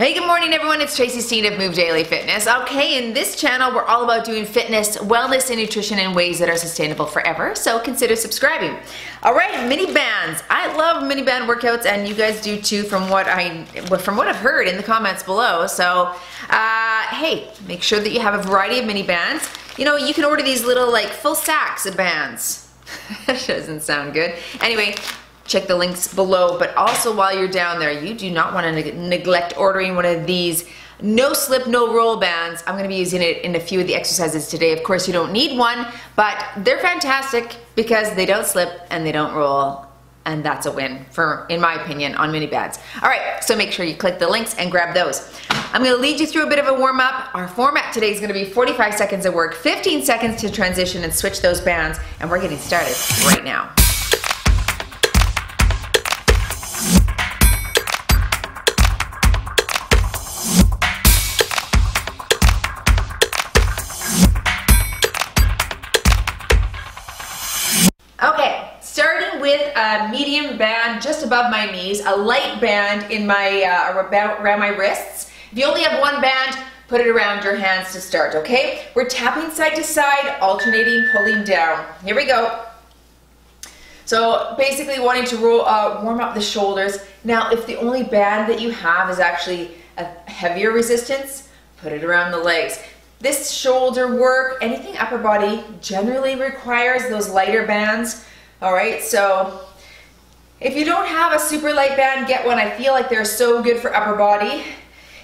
Hey, good morning everyone, it's Tracy, Steen of Move Daily Fitness. Okay, in this channel we're all about doing fitness, wellness, and nutrition in ways that are sustainable forever, so consider subscribing. Alright, mini bands. I love mini band workouts and you guys do too from what I've heard in the comments below. So, hey, make sure that you have a variety of mini bands. You know, you can order these little like full sacks of bands. That doesn't sound good. Anyway, check the links below, but also while you're down there, you do not want to neglect ordering one of these no slip, no roll bands. I'm going to be using it in a few of the exercises today. Of course, you don't need one, but they're fantastic because they don't slip and they don't roll, and that's a win, in my opinion, on mini bands. All right, so make sure you click the links and grab those. I'm going to lead you through a bit of a warm-up. Our format today is going to be 45 seconds of work, 15 seconds to transition and switch those bands, and we're getting started right now. Okay, starting with a medium band just above my knees, a light band in my around my wrists. If you only have one band, put it around your hands to start, okay? We're tapping side to side, alternating, pulling down. Here we go. So basically wanting to warm up the shoulders. Now, if the only band that you have is actually a heavier resistance, put it around the legs. This shoulder work, anything upper body, generally requires those lighter bands. All right, so if you don't have a super light band, get one. I feel like they're so good for upper body.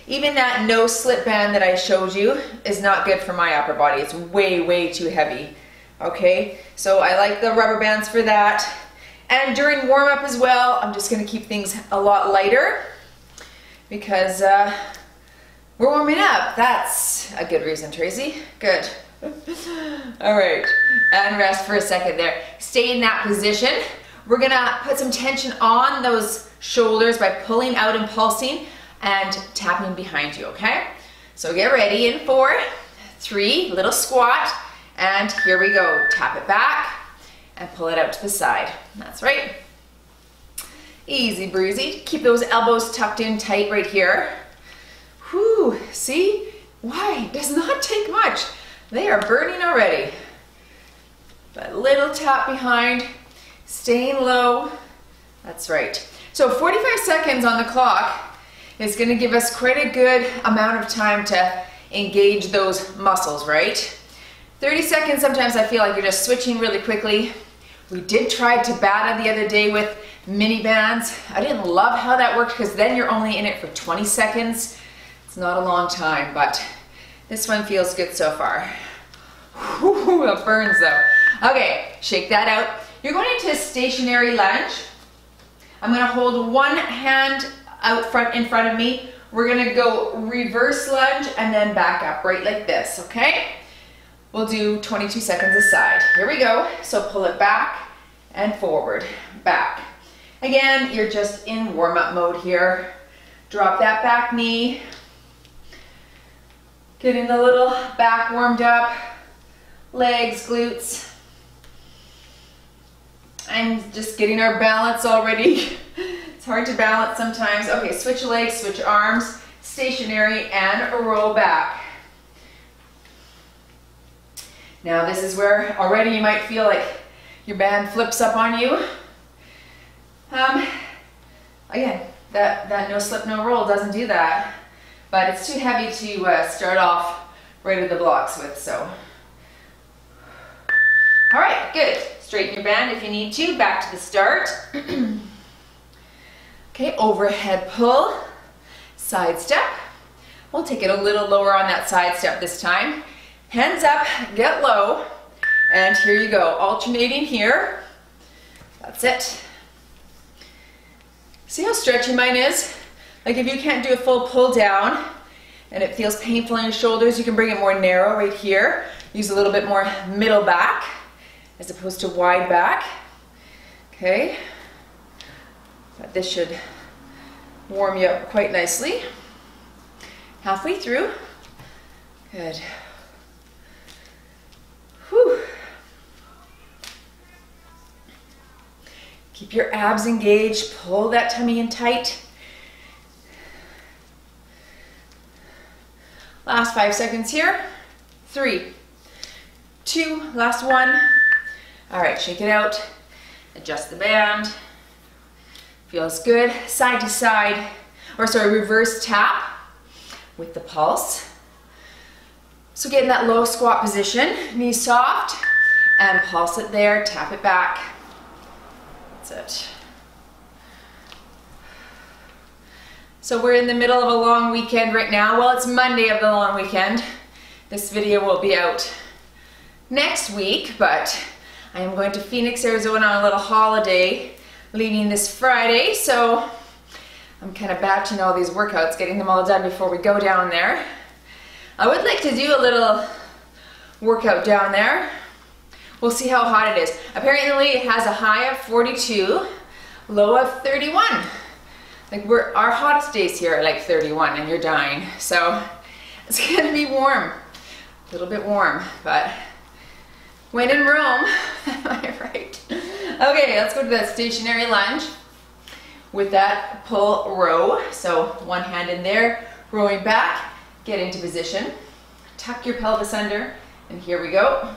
Even that no slip band that I showed you is not good for my upper body. It's way, way too heavy. Okay, so I like the rubber bands for that. And during warm up as well, I'm just gonna keep things a lot lighter because we're warming up. That's a good reason, Tracy. Good. All right, and rest for a second there. Stay in that position. We're gonna put some tension on those shoulders by pulling out and pulsing and tapping behind you, okay? So get ready in 4, 3, little squat, and here we go. Tap it back and pull it out to the side. That's right. Easy breezy. Keep those elbows tucked in tight right here. Whew, see? Why? It does not take much. They are burning already. But little tap behind, staying low. That's right. So 45 seconds on the clock is going to give us quite a good amount of time to engage those muscles, right? 30 seconds, sometimes I feel like you're just switching really quickly. We did try Tabata the other day with mini bands. I didn't love how that worked because then you're only in it for 20 seconds. It's not a long time, but this one feels good so far. Whew, it burns though. Okay, shake that out. You're going into a stationary lunge. I'm going to hold one hand out front in front of me. We're going to go reverse lunge and then back up right like this, okay? We'll do 22 seconds a side. Here we go. So pull it back and forward, back. Again, you're just in warm-up mode here. Drop that back knee. Getting the little back warmed up, legs, glutes, and just getting our balance already. It's hard to balance sometimes. Okay, switch legs, switch arms, stationary, and roll back. Now this is where already you might feel like your band flips up on you. Again, that no slip, no roll doesn't do that. But it's too heavy to start off right at the blocks with, so. All right, good. Straighten your band if you need to, back to the start. Okay, overhead pull, side step. We'll take it a little lower on that side step this time. Hands up, get low, and here you go, alternating here. That's it. See how stretchy mine is? Like if you can't do a full pull down and it feels painful in your shoulders, you can bring it more narrow right here. Use a little bit more middle back as opposed to wide back. Okay, but this should warm you up quite nicely. Halfway through, good. Whew. Keep your abs engaged, pull that tummy in tight. Last 5 seconds here. 3, 2, last one. All right, shake it out. Adjust the band. Feels good. Side to side, or sorry, reverse tap with the pulse. So get in that low squat position, knees soft, and pulse it there, tap it back. That's it. So we're in the middle of a long weekend right now. Well, it's Monday of the long weekend. This video will be out next week, but I am going to Phoenix, Arizona on a little holiday, leaving this Friday, so I'm kind of batching all these workouts, getting them all done before we go down there. I would like to do a little workout down there. We'll see how hot it is. Apparently it has a high of 42, low of 31. Like our hottest days here are like 31 and you're dying. So it's gonna be warm, a little bit warm, but when in Rome, am I right? Okay, let's go to that stationary lunge with that pull row. So one hand in there, rowing back, get into position, tuck your pelvis under, and here we go.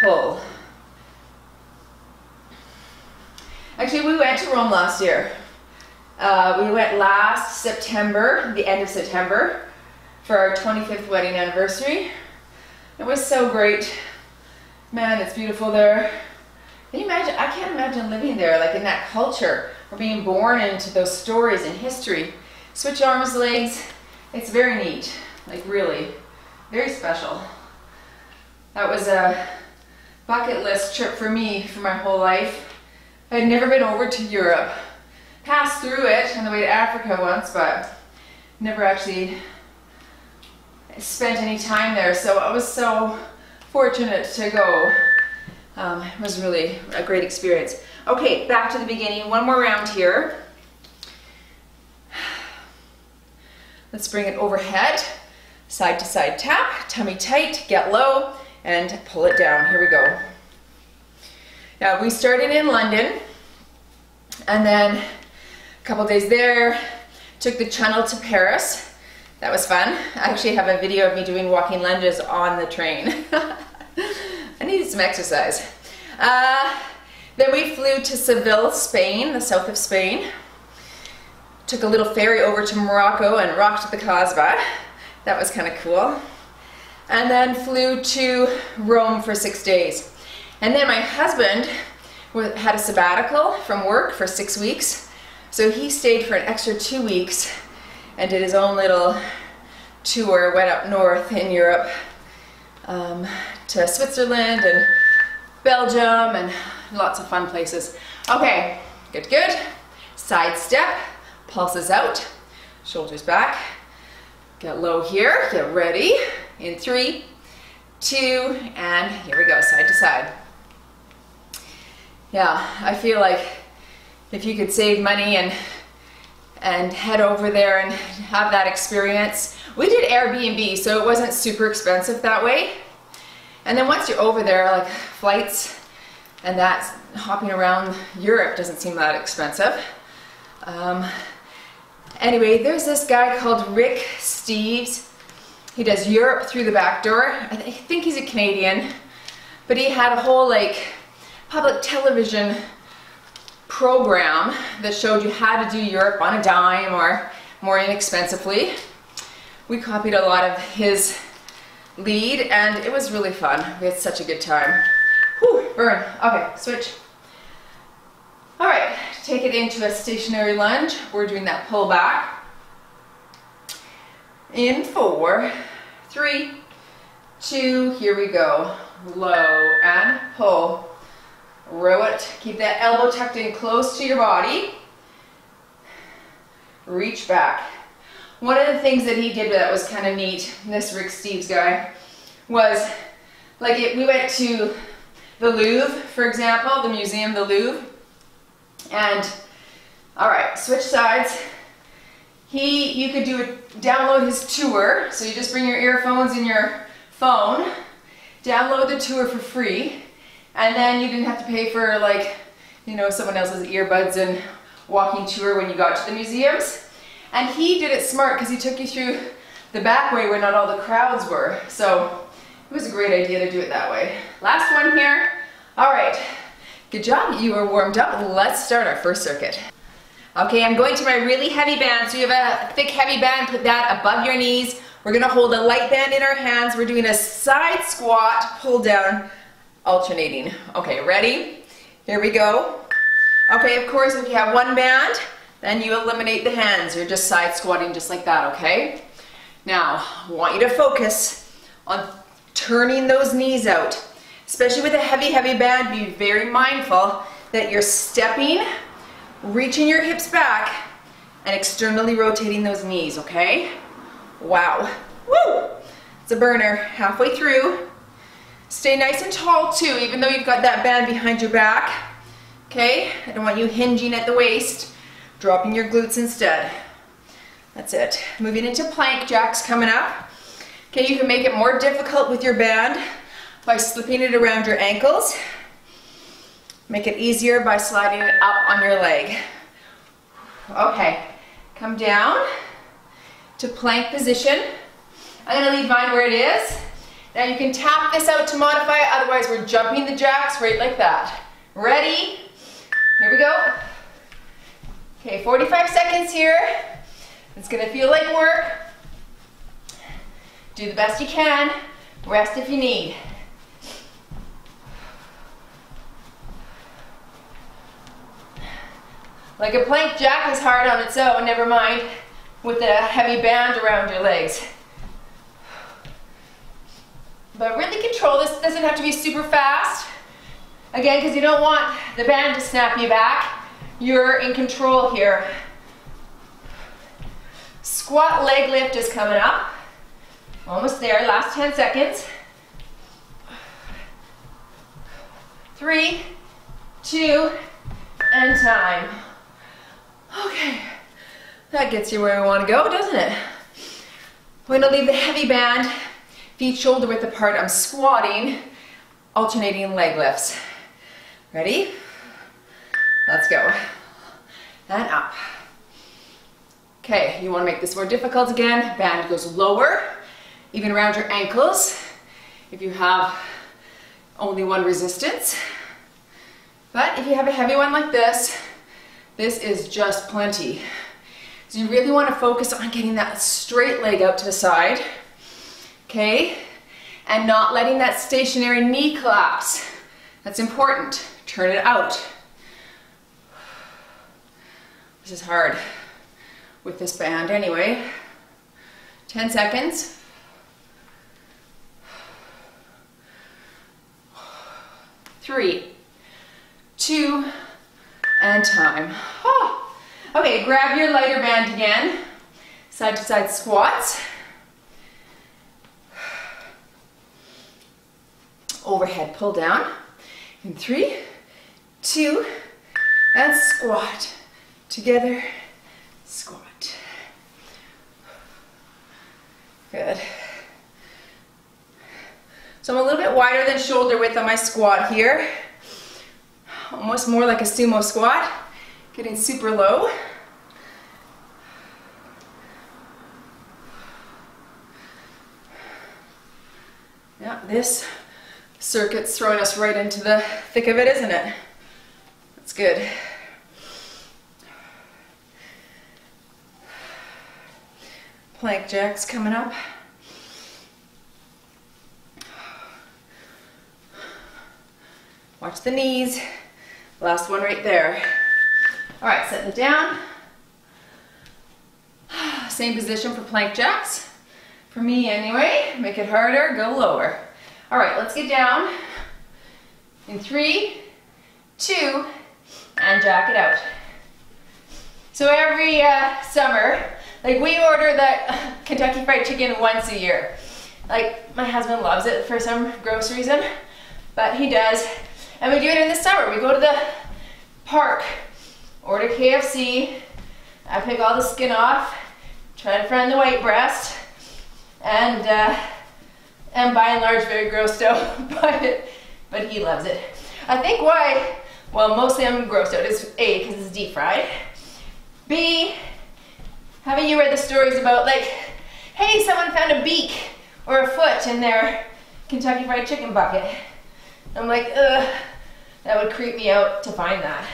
Pull. Actually, we went to Rome last year. We went last September, the end of September, for our 25th wedding anniversary. It was so great. Man, it's beautiful there. Can you imagine? I can't imagine living there, like in that culture, or being born into those stories and history. Switch arms, legs. It's very neat, like really, very special. That was a bucket list trip for me for my whole life. I had never been over to Europe. Passed through it on the way to Africa once, but never actually spent any time there. So I was so fortunate to go. It was really a great experience. Okay, back to the beginning. One more round here. Let's bring it overhead. Side to side tap, tummy tight, get low, and pull it down. Here we go. Now we started in London, and then a couple days there, took the channel to Paris. That was fun. I actually have a video of me doing walking lunges on the train. I needed some exercise. Then we flew to Seville, Spain, the south of Spain. Took a little ferry over to Morocco and rocked the Kasbah. That was kind of cool. And then flew to Rome for 6 days. And then my husband had a sabbatical from work for 6 weeks. So he stayed for an extra 2 weeks and did his own little tour, went up north in Europe to Switzerland and Belgium and lots of fun places. Okay, good, good. Side step, pulses out, shoulders back. Get low here, get ready. In 3, 2, and here we go, side to side. Yeah, I feel like if you could save money and head over there and have that experience. We did Airbnb, so it wasn't super expensive that way. And then once you're over there, like flights and that, hopping around Europe doesn't seem that expensive. Anyway, there's this guy called Rick Steves. He does Europe through the back door. I think he's a Canadian, but he had a whole like public television program that showed you how to do Europe on a dime or more inexpensively. We copied a lot of his lead and it was really fun. We had such a good time. Whew, burn. Okay, switch. All right, take it into a stationary lunge. We're doing that pull back. In 4, 3, 2, here we go. Low and pull. Row it. Keep that elbow tucked in close to your body. Reach back. One of the things that he did that was kind of neat, this Rick Steves guy, was like we went to the Louvre, for example, the museum, the Louvre, and all right, switch sides. You could download his tour, so you just bring your earphones and your phone, download the tour for free, and then you didn't have to pay for like, you know, someone else's earbuds and walking tour when you got to the museums. And he did it smart because he took you through the back way where not all the crowds were. So it was a great idea to do it that way. Last one here. All right, good job. You are warmed up. Let's start our first circuit. Okay, I'm going to my really heavy band. So you have a thick, heavy band, put that above your knees. We're gonna hold a light band in our hands. We're doing a side squat, pull down, alternating. Okay, ready? Here we go. Okay, of course, if you have one band, then you eliminate the hands. You're just side squatting just like that, okay? Now, I want you to focus on turning those knees out. Especially with a heavy, heavy band, be very mindful that you're stepping, reaching your hips back, and externally rotating those knees, okay? Wow. Woo! It's a burner. Halfway through. Stay nice and tall too, even though you've got that band behind your back. Okay? I don't want you hinging at the waist, dropping your glutes instead. That's it. Moving into plank jacks coming up. Okay, you can make it more difficult with your band by slipping it around your ankles. Make it easier by sliding it up on your leg. Okay, come down to plank position. I'm gonna leave mine where it is. Now you can tap this out to modify it, otherwise we're jumping the jacks right like that. Ready? Here we go. Okay, 45 seconds here. It's gonna feel like work. Do the best you can. Rest if you need. Like a plank jack is hard on its own, never mind with a heavy band around your legs. But really control this. It doesn't have to be super fast. Again, because you don't want the band to snap you back. You're in control here. Squat leg lift is coming up. Almost there, last 10 seconds. 3, 2, and time. Okay, that gets you where we want to go, doesn't it? I'm going to leave the heavy band, feet shoulder width apart. I'm squatting, alternating leg lifts. Ready? Let's go. And up. Okay, you want to make this more difficult again. Band goes lower, even around your ankles, if you have only one resistance. But if you have a heavy one like this is just plenty. So you really want to focus on getting that straight leg out to the side, okay? And not letting that stationary knee collapse. That's important. Turn it out. This is hard with this band anyway. 10 seconds. 3, 2, and time. Oh. Okay, grab your lighter band again. Side to side squats. Overhead pull down. In 3, 2, and squat. Together, squat. Good. So I'm a little bit wider than shoulder width on my squat here. Almost more like a sumo squat. Getting super low. Yeah, this circuit's throwing us right into the thick of it, isn't it? That's good. Plank jacks coming up. Watch the knees. Last one right there. All right, set it down. Same position for plank jacks. For me anyway, make it harder, go lower. All right, let's get down. In 3, 2, and jack it out. So every summer, like we order that Kentucky Fried Chicken once a year. Like my husband loves it for some gross reason, but he does. And we do it in the summer. We go to the park, order KFC, I pick all the skin off, try to find the white breast, and by and large very grossed out by it, but he loves it. I think why, well mostly I'm grossed out is A, because it's deep fried. B, haven't you read the stories about like hey, someone found a beak or a foot in their Kentucky Fried Chicken bucket. I'm like, ugh, that would creep me out to find that.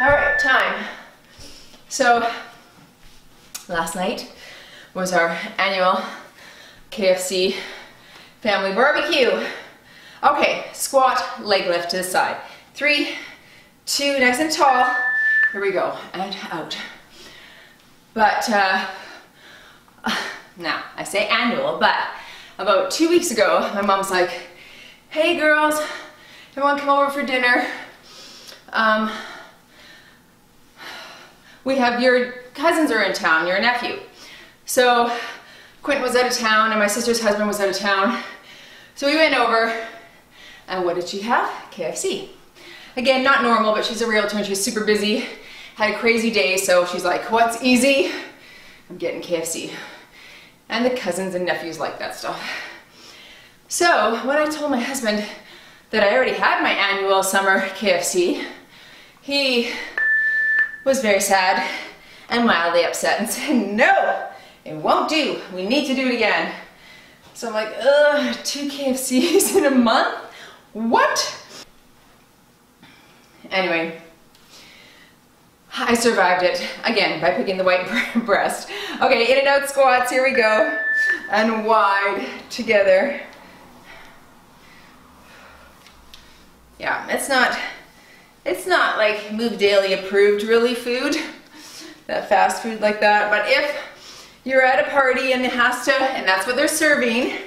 All right, time. So last night was our annual KFC family barbecue. Okay, squat, leg lift to the side. 3, 2, nice and tall. Here we go, and out. But now I say annual, but about 2 weeks ago, my mom's like, hey girls, everyone come over for dinner. We have your cousins are in town, your nephew. So Quentin was out of town and my sister's husband was out of town. So we went over and what did she have? KFC. Again, not normal, but she's a realtor and she's super busy. Had a crazy day, so she's like, what's easy? I'm getting KFC. And the cousins and nephews like that stuff. So when I told my husband that I already had my annual summer KFC, he was very sad and mildly upset and said, no, it won't do. We need to do it again. So I'm like, ugh, 2 KFCs in a month? What? Anyway, I survived it, again, by picking the white breast. Okay, in and out squats, here we go. And wide together. Yeah, it's not like Move Daily approved really food, that fast food like that, but if you're at a party and it has to, and that's what they're serving,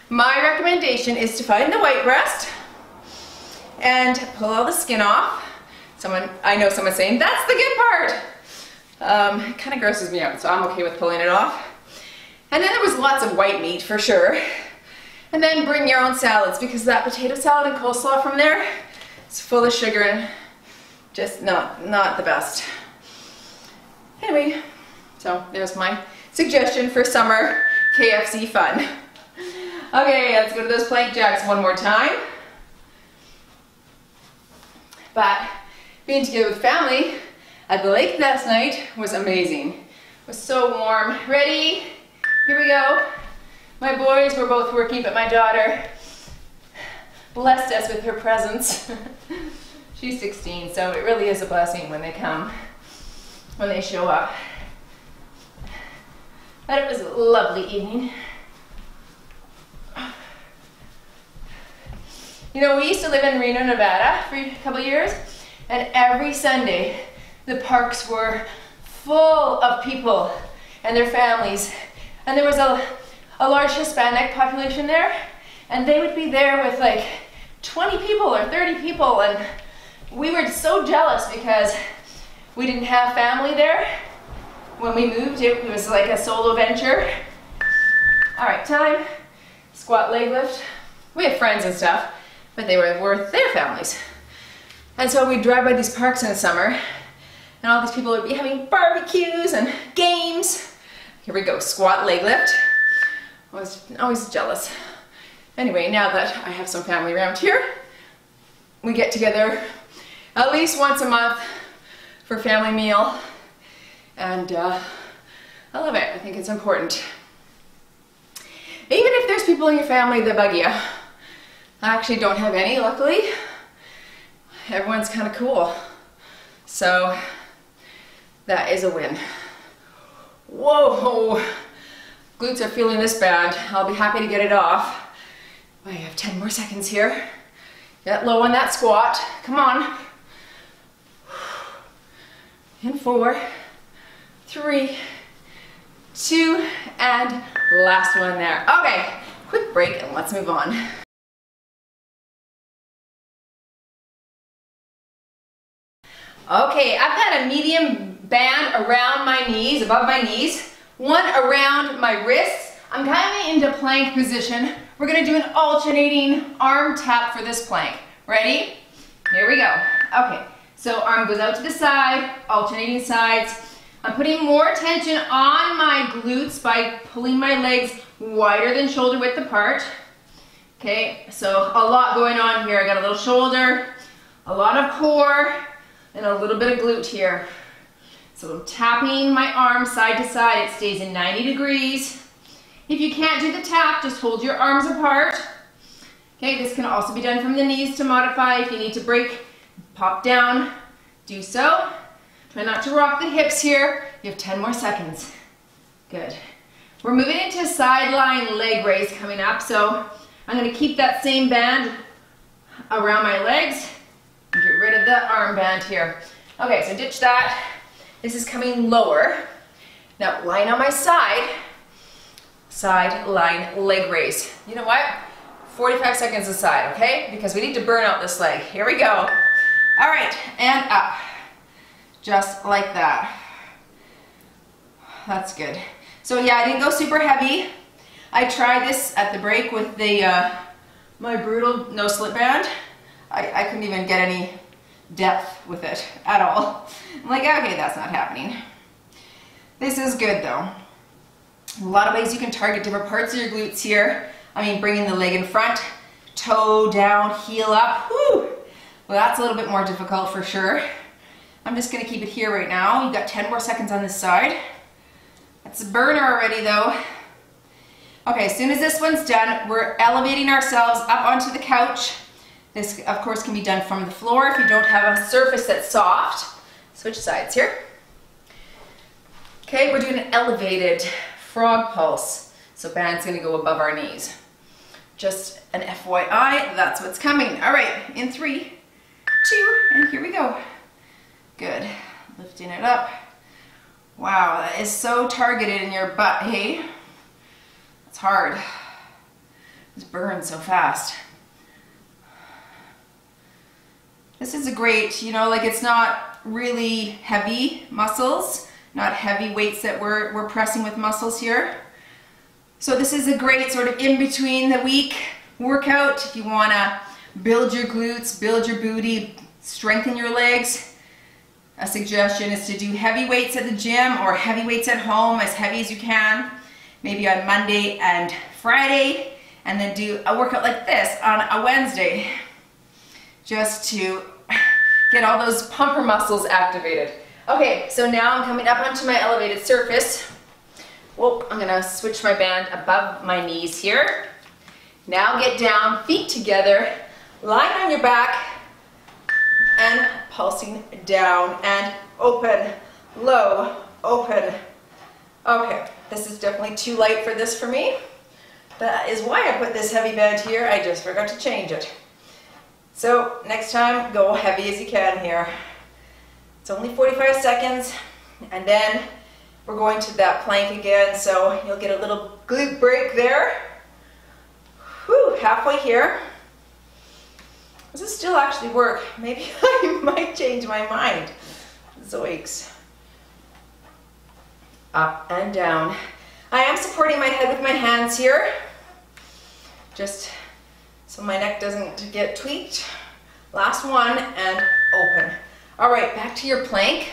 my recommendation is to find the white breast and pull all the skin off. I know someone saying, that's the good part. It kind of grosses me out, so I'm okay with pulling it off. And then there was lots of white meat for sure. And then bring your own salads because that potato salad and coleslaw from there is full of sugar and just not the best. Anyway, so there's my suggestion for summer KFC fun. Okay, let's go to those plank jacks one more time. But being together with family at the lake last night was amazing. It was so warm. Ready? Here we go. My boys were both working, but my daughter blessed us with her presence. She's 16, so it really is a blessing when they come, when they show up. But it was a lovely evening. You know, we used to live in Reno, Nevada for a couple years, and every Sunday the parks were full of people and their families. And there was a large Hispanic population there, and they would be there with like 20 people or 30 people, and we were so jealous because we didn't have family there. When we moved, it was like a solo venture. All right, time. Squat leg lift. We had friends and stuff, but they were with their families. And so we'd drive by these parks in the summer, and all these people would be having barbecues and games. Here we go, squat leg lift. I was always jealous. Anyway, now that I have some family around here, we get together at least once a month for family meal. And I love it. I think it's important. Even if there's people in your family that bug you. I actually don't have any, luckily. Everyone's kind of cool. So that is a win. Whoa! Glutes are feeling this bad. I'll be happy to get it off. I have 10 more seconds here. Get low on that squat. Come on. In 4, 3, 2, and last one there. Okay, quick break and let's move on. Okay, I've got a medium band around my knees, above my knees, one around my wrists. I'm kind of into plank position. We're gonna do an alternating arm tap for this plank. Ready? Here we go. Okay, so arm goes out to the side, alternating sides. I'm putting more tension on my glutes by pulling my legs wider than shoulder width apart. Okay, so a lot going on here. I got a little shoulder, a lot of core, and a little bit of glute here. So I'm tapping my arm side to side. It stays in 90 degrees. If you can't do the tap, just hold your arms apart. Okay, this can also be done from the knees to modify. If you need to break, pop down, do so. Try not to rock the hips here. You have 10 more seconds. Good. We're moving into a sideline leg raise coming up, so I'm going to keep that same band around my legs and get rid of the armband here. Okay, so ditch that. This is coming lower. Now, lying on my side, sideline leg raise. You know what? 45 seconds aside, okay? Because we need to burn out this leg. Here we go. All right, and up. Just like that. That's good. So yeah, I didn't go super heavy. I tried this at the break with the my Brutal no slip band. I couldn't even get any depth with it at all. I'm like, okay, that's not happening. This is good though. A lot of ways you can target different parts of your glutes here. I mean, bringing the leg in front, toe down, heel up. Whew. Well, that's a little bit more difficult for sure. I'm just gonna keep it here right now. You've got 10 more seconds on this side. That's a burner already though. Okay, as soon as this one's done, we're elevating ourselves up onto the couch. This, of course, can be done from the floor if you don't have a surface that's soft. Switch sides here. Okay, we're doing an elevated frog pulse. So band's gonna go above our knees. Just an FYI, that's what's coming. All right, in 3, 2, and here we go. Good, lifting it up. Wow, that is so targeted in your butt, hey? It's hard. This burns so fast. This is a great, you know, like it's not really heavy muscles, not heavy weights that we're pressing with muscles here. So this is a great sort of in between the week workout if you want to build your glutes, build your booty, strengthen your legs. A suggestion is to do heavy weights at the gym or heavy weights at home, as heavy as you can, maybe on Monday and Friday, and then do a workout like this on a Wednesday, just to get all those pumper muscles activated. Okay, so now I'm coming up onto my elevated surface. Whoop, I'm gonna switch my band above my knees here. Now get down, feet together, lying on your back, and pulsing down and open, low, open. Okay, this is definitely too light for this for me. That is why I put this heavy band here. I just forgot to change it. So next time, go heavy as you can here. It's only 45 seconds, and then we're going to that plank again, so you'll get a little glute break there. Whew, halfway here. Does this still actually work? Maybe I might change my mind. Zoinks. Up and down. I am supporting my head with my hands here, just so my neck doesn't get tweaked. Last one, and open. All right, back to your plank.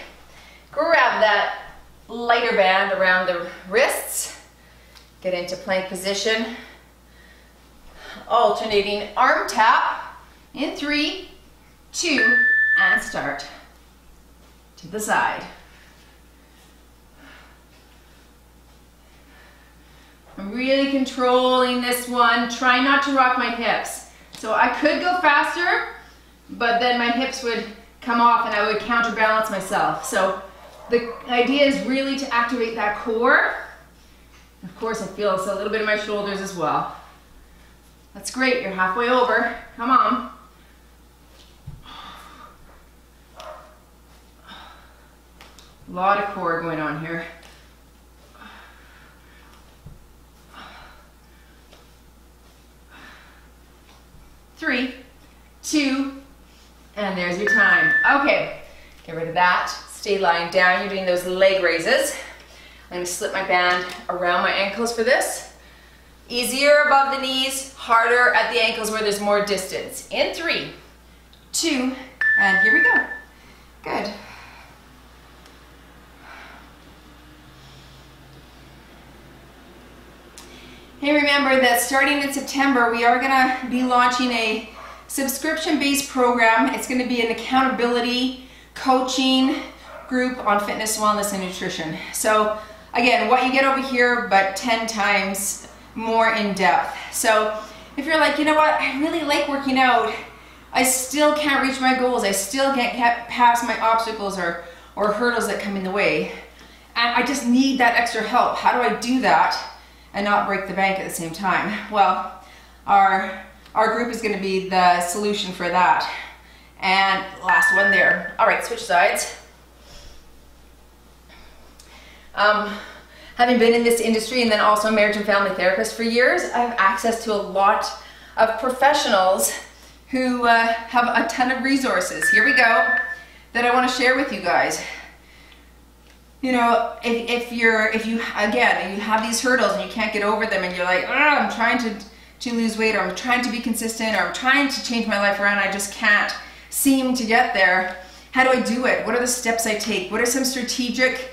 Grab that lighter band around the wrists. Get into plank position. Alternating arm tap. In 3, 2, and start. To the side. I'm really controlling this one. Try not to rock my hips. So I could go faster, but then my hips would come off and I would counterbalance myself. So the idea is really to activate that core. Of course, I feel a little bit in my shoulders as well. That's great, you're halfway over. Come on. A lot of core going on here. Three, 2, and there's your time. Okay, get rid of that. Stay lying down. You're doing those leg raises. I'm going to slip my band around my ankles for this. Easier above the knees, harder at the ankles where there's more distance. In 3, 2, and here we go. Good. Hey, remember that starting in September, we are going to be launching a subscription-based program. It's going to be an accountability coaching group on fitness, wellness, and nutrition. So again, what you get over here, but 10 times more in depth. So if you're like, you know what, I really like working out, I still can't reach my goals, I still can't get past my obstacles or hurdles that come in the way, and I just need that extra help. How do I do that and not break the bank at the same time? Well, our group is going to be the solution for that. And last one there. All right, switch sides. Having been in this industry and then also a marriage and family therapist for years, I have access to a lot of professionals who have a ton of resources. Here we go, that I want to share with you guys. You know, if you have these hurdles and you can't get over them, and you're like, I'm trying to lose weight, or I'm trying to be consistent, or I'm trying to change my life around, I just can't seem to get there. How do I do it? What are the steps I take? What are some strategic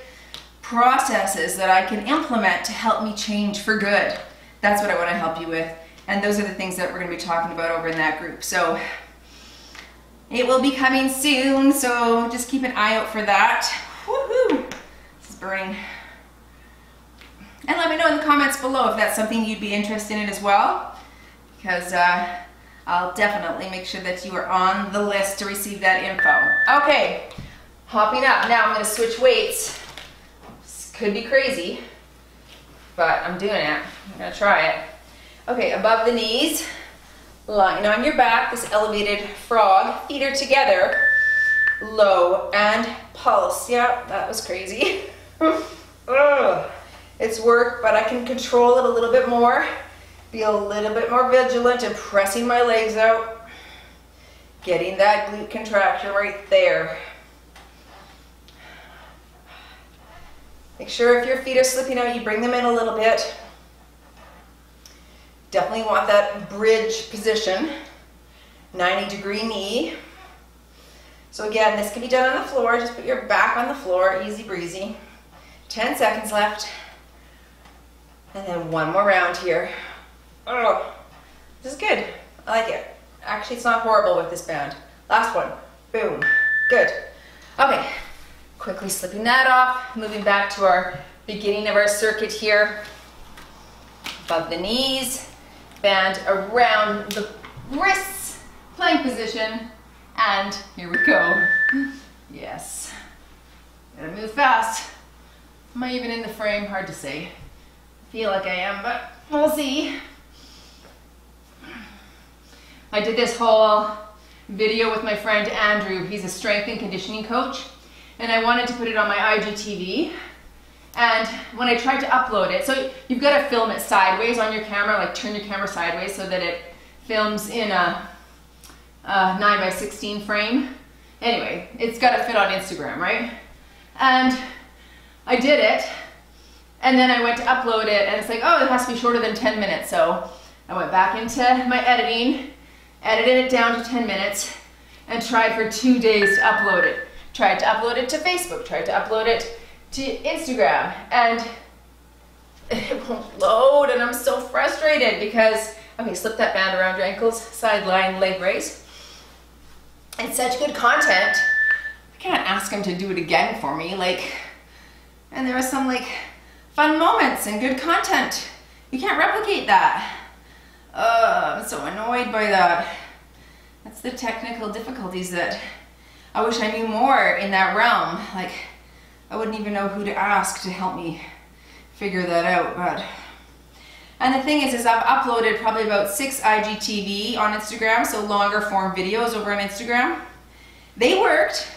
processes that I can implement to help me change for good? That's what I want to help you with. And those are the things that we're going to be talking about over in that group. So it will be coming soon, so just keep an eye out for that. Woohoo! This is burning. And let me know in the comments below if that's something you'd be interested in as well, because I'll definitely make sure that you are on the list to receive that info. Okay, hopping up. Now I'm going to switch weights. This could be crazy, but I'm doing it. I'm going to try it. Okay, above the knees, lying on your back, this elevated frog, feet are together, low and pulse. Yeah, that was crazy. It's work, but I can control it a little bit more, be a little bit more vigilant in pressing my legs out, getting that glute contraction right there. Make sure if your feet are slipping out, you bring them in a little bit. Definitely want that bridge position, 90-degree knee. So again, this can be done on the floor. Just put your back on the floor, easy breezy. 10 seconds left. And then one more round here. Oh, this is good. I like it. Actually, it's not horrible with this band. Last one. Boom. Good. Okay. Quickly slipping that off. Moving back to our beginning of our circuit here. Above the knees. Band around the wrists. Plank position. And here we go. Yes. Gotta move fast. Am I even in the frame? Hard to say. Feel like I am, but we'll see. I did this whole video with my friend Andrew. He's a strength and conditioning coach, and I wanted to put it on my IGTV. And when I tried to upload it, so you've got to film it sideways on your camera, like turn your camera sideways so that it films in a 9:16 frame. Anyway, it's got to fit on Instagram, right? And I did it. And then I went to upload it, and it's like, oh, it has to be shorter than 10 minutes. So I went back into my editing, edited it down to 10 minutes, and tried for 2 days to upload it. Tried to upload it to Facebook, tried to upload it to Instagram, and it won't load, and I'm so frustrated because, okay, slip that band around your ankles, sideline leg raise. It's such good content. I can't ask him to do it again for me, like, and there was some, like, fun moments and good content. You can't replicate that. I'm so annoyed by that. That's the technical difficulties that I wish I knew more in that realm. Like, I wouldn't even know who to ask to help me figure that out. But, and the thing is I've uploaded probably about 6 IGTV on Instagram, so longer form videos over on Instagram. They worked.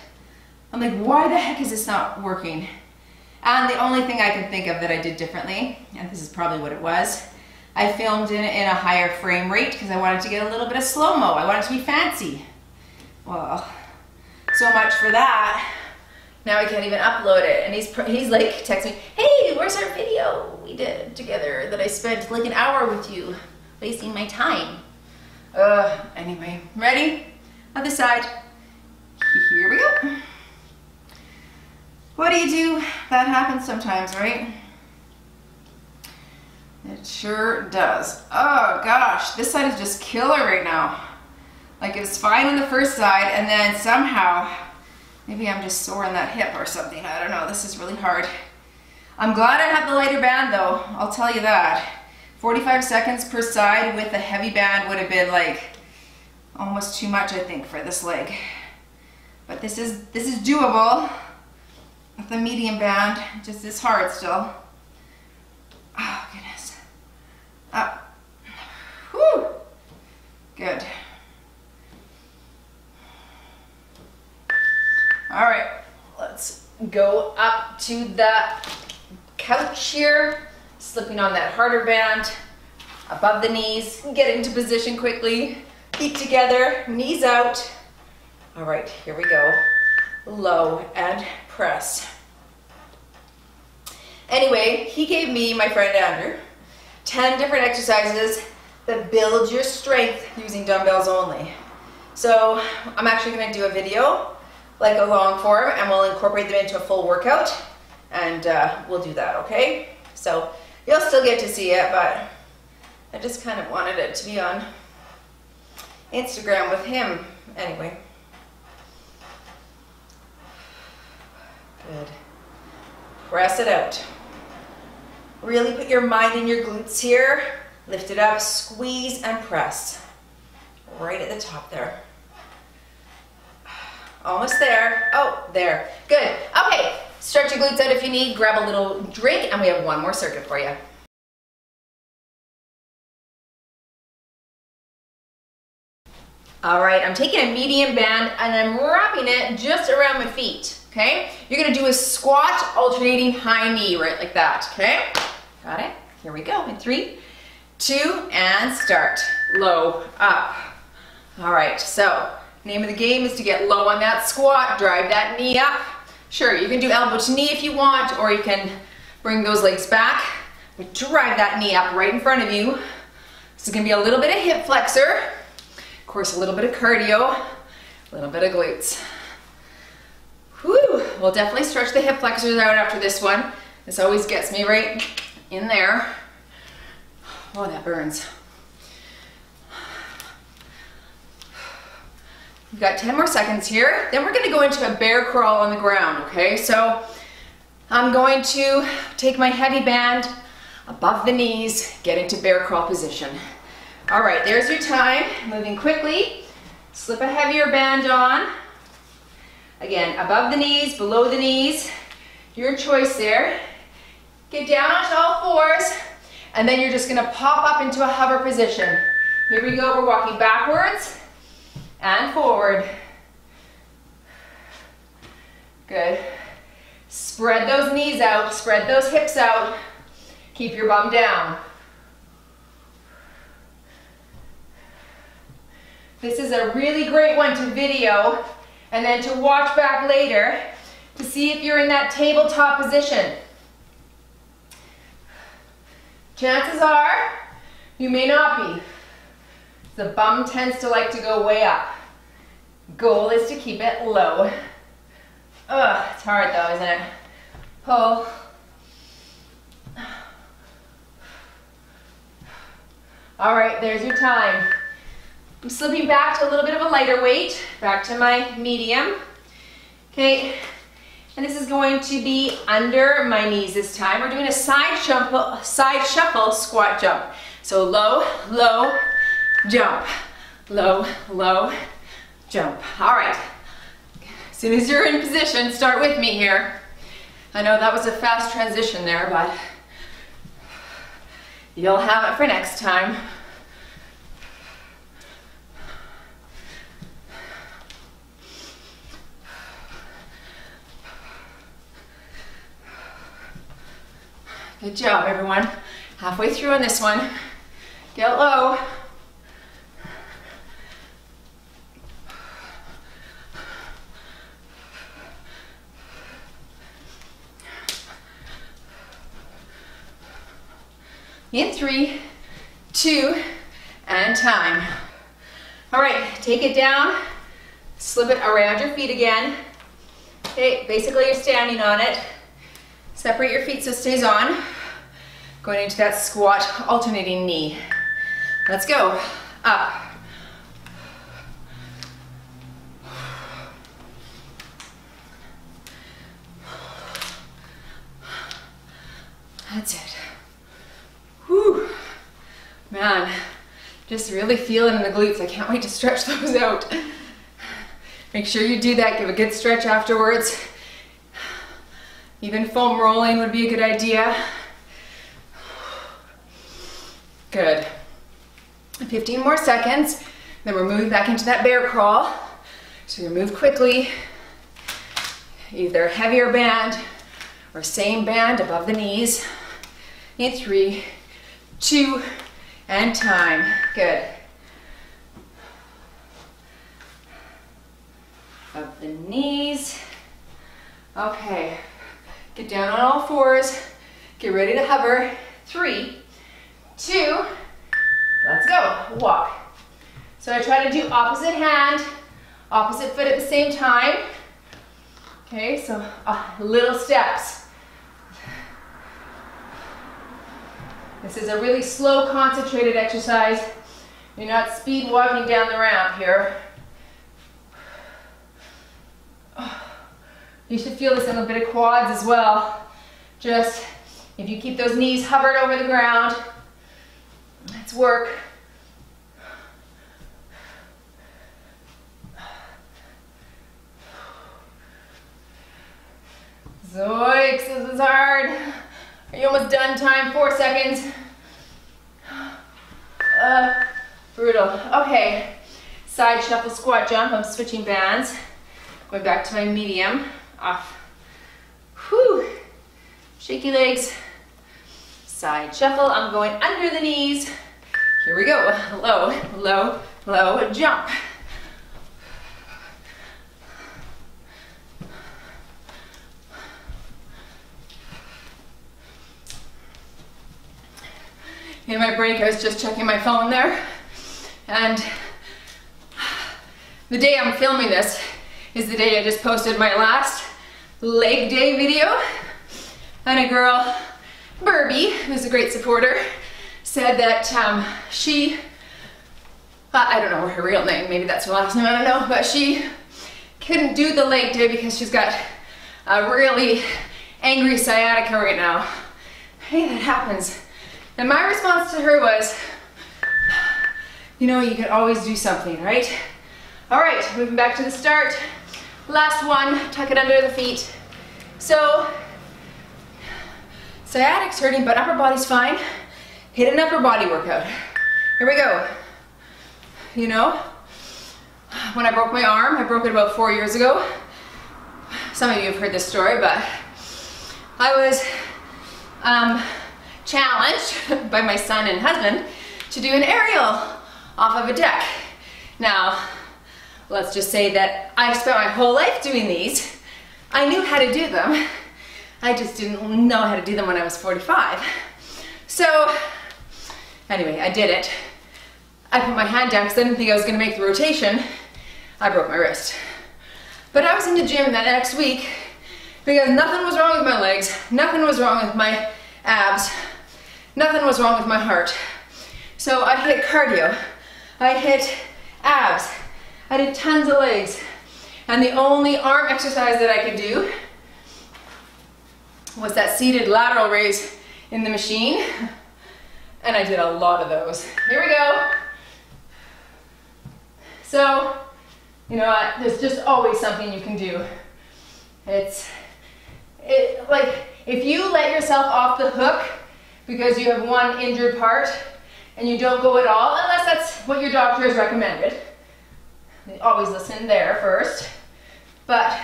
I'm like, why the heck is this not working? And the only thing I can think of that I did differently, and this is probably what it was, I filmed in a higher frame rate because I wanted to get a little bit of slow-mo. I wanted to be fancy. Well, so much for that. Now I can't even upload it. And he's like texting me, hey, where's our video we did together that I spent like an hour with you, wasting my time. Anyway, ready? Other side. Here we go. What do you do? That happens sometimes, right? It sure does. Oh gosh, this side is just killer right now. Like, it was fine on the first side, and then somehow, maybe I'm just sore in that hip or something. I don't know, this is really hard. I'm glad I have the lighter band though, I'll tell you that. 45 seconds per side with a heavy band would have been like almost too much, I think, for this leg. But this is doable with the medium band. It just is hard still. Oh goodness. Up. Whew. Good. All right, let's go up to the couch here, slipping on that harder band above the knees, get into position quickly, feet together, knees out. All right, here we go. Low and press. Anyway, he gave me, my friend Andrew, 10 different exercises that build your strength using dumbbells only. So I'm actually gonna do a video, like a long form, and we'll incorporate them into a full workout, and we'll do that, okay? So you'll still get to see it, but I just kind of wanted it to be on Instagram with him. Anyway. Good. Press it out. Really put your mind in your glutes here. Lift it up, squeeze and press. Right at the top there. Almost there. Oh, there. Good. Okay, stretch your glutes out if you need. Grab a little drink, and we have one more circuit for you. All right, I'm taking a medium band and I'm wrapping it just around my feet, okay? You're gonna do a squat alternating high knee, right like that, okay? Got it? Here we go in 3, 2, and start. Low, up. All right, so name of the game is to get low on that squat, drive that knee up. Sure, you can do elbow to knee if you want, or you can bring those legs back, but drive that knee up right in front of you. This is gonna be a little bit of hip flexor. Of course, a little bit of cardio, a little bit of glutes. Whew, we'll definitely stretch the hip flexors out after this one. This always gets me right in there. Oh, that burns. We've got 10 more seconds here. Then we're gonna go into a bear crawl on the ground, okay? So I'm going to take my heavy band above the knees, get into bear crawl position. All right, there's your time, moving quickly. Slip a heavier band on. Again, above the knees, below the knees, your choice there. Get down onto all fours, and then you're just gonna pop up into a hover position. Here we go, we're walking backwards and forward. Good. Spread those knees out, spread those hips out. Keep your bum down. This is a really great one to video and then to watch back later to see if you're in that tabletop position. Chances are you may not be. The bum tends to like to go way up. Goal is to keep it low. Ugh, it's hard though, isn't it? Pull. All right, there's your time. I'm slipping back to a little bit of a lighter weight, back to my medium. Okay, and this is going to be under my knees this time. We're doing a side shuffle squat jump. So low, low, jump. Low, low, jump. All right, as soon as you're in position, start with me here. I know that was a fast transition there, but you'll have it for next time. Good job, everyone. Halfway through on this one. Get low. In 3, 2, and time. All right, take it down, slip it around your feet again. Okay, basically you're standing on it. Separate your feet so it stays on. Going into that squat alternating knee. Let's go. Up. Man, just really feel it in the glutes. I can't wait to stretch those out. Make sure you do that. Give a good stretch afterwards. Even foam rolling would be a good idea. Good. 15 more seconds. Then we're moving back into that bear crawl. So you move quickly. Either heavier band or same band above the knees. In 3, 2, and time. Good. Up the knees. Okay. Get down on all fours. Get ready to hover. 3, 2, let's go. Walk. So I try to do opposite hand, opposite foot at the same time. Okay, so little steps. This is a really slow, concentrated exercise. You're not speed walking down the ramp here. You should feel this in a bit of quads as well. Just, if you keep those knees hovered over the ground, let's work. Zoinks, this is hard. Are you almost done? Time, 4 seconds. Brutal. Okay, side shuffle squat jump. I'm switching bands. Going back to my medium. Off. Whew. Shaky legs. Side shuffle. I'm going under the knees. Here we go. Low, low, low, jump. In my break, I was just checking my phone there, and the day I'm filming this is the day I just posted my last leg day video, and a girl, Burbie, who's a great supporter, said that she, I don't know her real name, maybe that's her last name, I don't know, but she couldn't do the leg day because she's got a really angry sciatica right now. Hey, that happens. And my response to her was, you know, you can always do something, right? All right, moving back to the start. Last one, tuck it under the feet. So, sciatic's hurting, but upper body's fine. Hit an upper body workout. Here we go. You know, when I broke my arm, I broke it about 4 years ago. Some of you have heard this story, but I was, challenged by my son and husband to do an aerial off of a deck. Now, let's just say that I spent my whole life doing these. I knew how to do them. I just didn't know how to do them when I was 45. So, anyway, I did it. I put my hand down because I didn't think I was going to make the rotation. I broke my wrist. But I was in the gym that next week because nothing was wrong with my legs, nothing was wrong with my abs, nothing was wrong with my heart. So I hit cardio, I hit abs, I did tons of legs, and the only arm exercise that I could do was that seated lateral raise in the machine, and I did a lot of those. Here we go. So, you know what, there's just always something you can do. Like, if you let yourself off the hook because you have one injured part and you don't go at all, unless that's what your doctor has recommended, always listen there first. But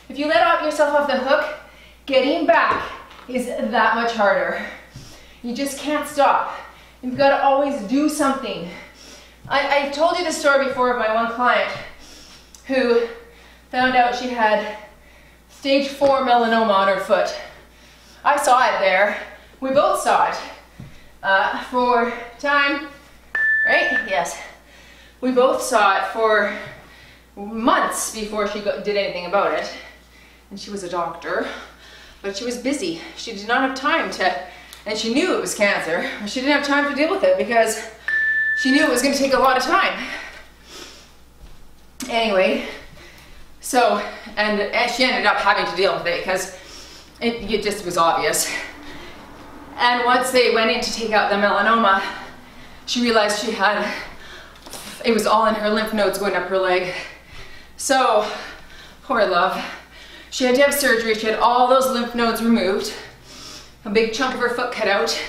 if you let yourself off the hook, getting back is that much harder. You just can't stop. You've got to always do something. I told you this story before of my one client who found out she had stage 4 melanoma on her foot. I saw it there. We both saw it for time, right? Yes. We both saw it for months before she did anything about it. And she was a doctor, but she was busy. She did not have time to, and she knew it was cancer. She didn't have time to deal with it because she knew it was going to take a lot of time. Anyway, so, and she ended up having to deal with it because it just was obvious. And once they went in to take out the melanoma, she realized it was all in her lymph nodes going up her leg. So, poor love. She had to have surgery. She had all those lymph nodes removed, a big chunk of her foot cut out.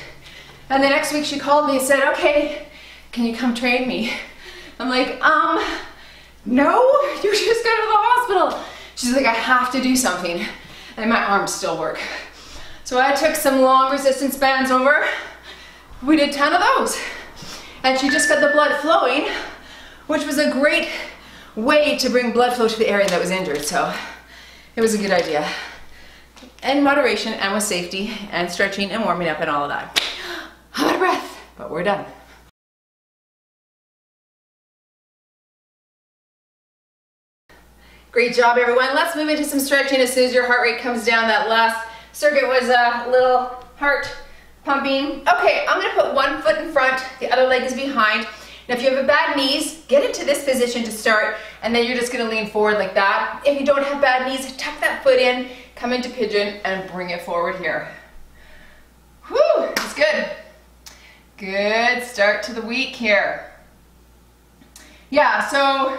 And the next week she called me and said, okay, can you come train me? I'm like, no, you just got to the hospital. She's like, I have to do something. And my arms still work. So I took some long resistance bands over. We did 10 of those. And she just got the blood flowing, which was a great way to bring blood flow to the area that was injured. So it was a good idea. In moderation and with safety and stretching and warming up and all of that. I'm out of breath, but we're done. Great job, everyone. Let's move into some stretching as soon as your heart rate comes down. That last circuit was a little heart pumping. Okay, I'm gonna put one foot in front, the other leg is behind. Now if you have a bad knees, get into this position to start, and then you're just gonna lean forward like that. If you don't have bad knees, tuck that foot in, come into pigeon, and bring it forward here. Whew, that's good. Good start to the week here. Yeah, so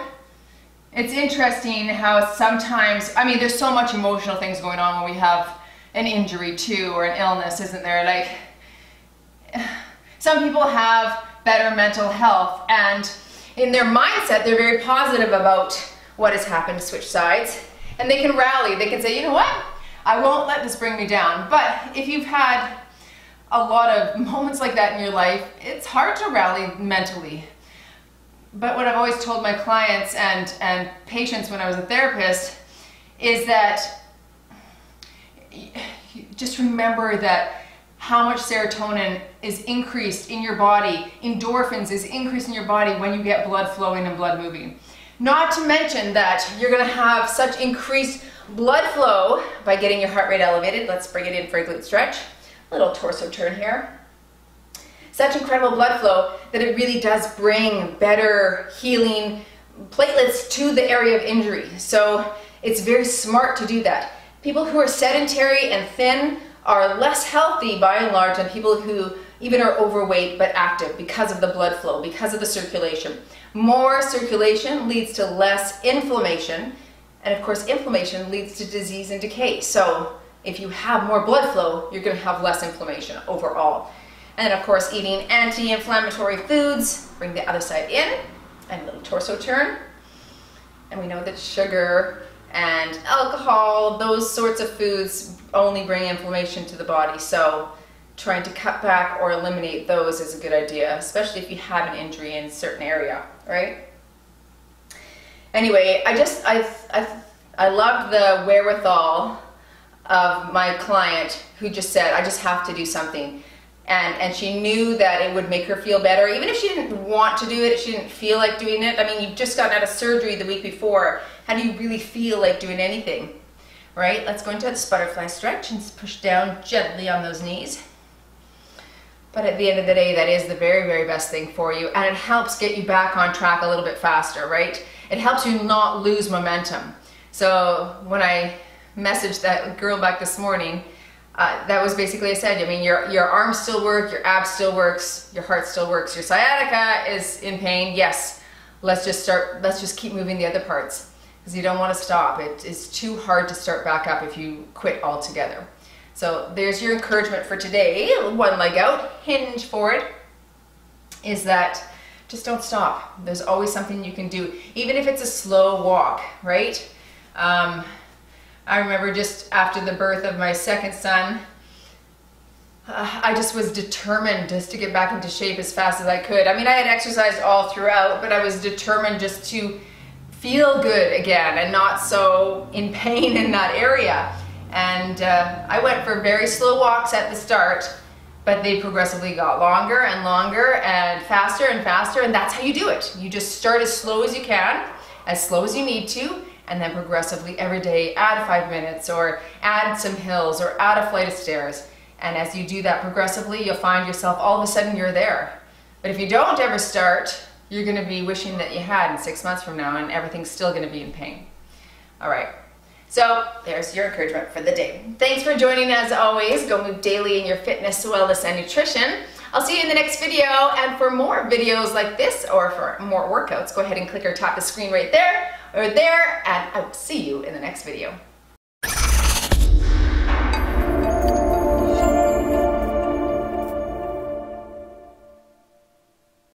it's interesting how sometimes, I mean, there's so much emotional things going on when we have an injury too, or an illness, isn't there? Like, some people have better mental health, and in their mindset, they're very positive about what has happened, to switch sides, and they can rally. They can say, you know what? I won't let this bring me down. But if you've had a lot of moments like that in your life, it's hard to rally mentally. But what I've always told my clients and patients when I was a therapist is that just remember that how much serotonin is increased in your body, endorphins is increased in your body when you get blood flowing and blood moving. Not to mention that you're gonna have such increased blood flow by getting your heart rate elevated. Let's bring it in for a glute stretch. Little torso turn here. Such incredible blood flow that it really does bring better healing platelets to the area of injury. So it's very smart to do that. People who are sedentary and thin are less healthy by and large than people who even are overweight but active because of the blood flow, because of the circulation. More circulation leads to less inflammation, and of course inflammation leads to disease and decay. So if you have more blood flow, you're going to have less inflammation overall. And of course, eating anti-inflammatory foods, bring the other side in, and a little torso turn. And we know that sugar and alcohol, those sorts of foods only bring inflammation to the body. So trying to cut back or eliminate those is a good idea, especially if you have an injury in a certain area, right? Anyway, I loved the wherewithal of my client who just said, I just have to do something. And she knew that it would make her feel better. Even if she didn't want to do it, if she didn't feel like doing it. I mean, you've just gotten out of surgery the week before. How do you really feel like doing anything? Right? Let's go into this butterfly stretch and push down gently on those knees. But at the end of the day, that is the very, very best thing for you. And it helps get you back on track a little bit faster, right? It helps you not lose momentum. So when I messaged that girl back this morning, that was basically I said, I mean, your arms still work, your abs still works, your heart still works, your sciatica is in pain. Yes, let's just keep moving the other parts because you don't want to stop. It is too hard to start back up if you quit altogether. So there's your encouragement for today. One leg out, hinge forward, is that just don't stop. There's always something you can do, even if it's a slow walk, right? I remember just after the birth of my second son, I just was determined just to get back into shape as fast as I could. I mean, I had exercised all throughout, but I was determined just to feel good again and not so in pain in that area. And I went for very slow walks at the start, but they progressively got longer and longer and faster, and that's how you do it. You just start as slow as you can, as slow as you need to, and then progressively every day add 5 minutes or add some hills or add a flight of stairs. And as you do that progressively, you'll find yourself all of a sudden you're there. But if you don't ever start, you're going to be wishing that you had in 6 months from now, and everything's still going to be in pain. All right. So there's your encouragement for the day. Thanks for joining as always. Go move daily in your fitness, wellness, and nutrition. I'll see you in the next video, and for more videos like this or for more workouts, go ahead and click or tap the screen right there or there, and I will see you in the next video.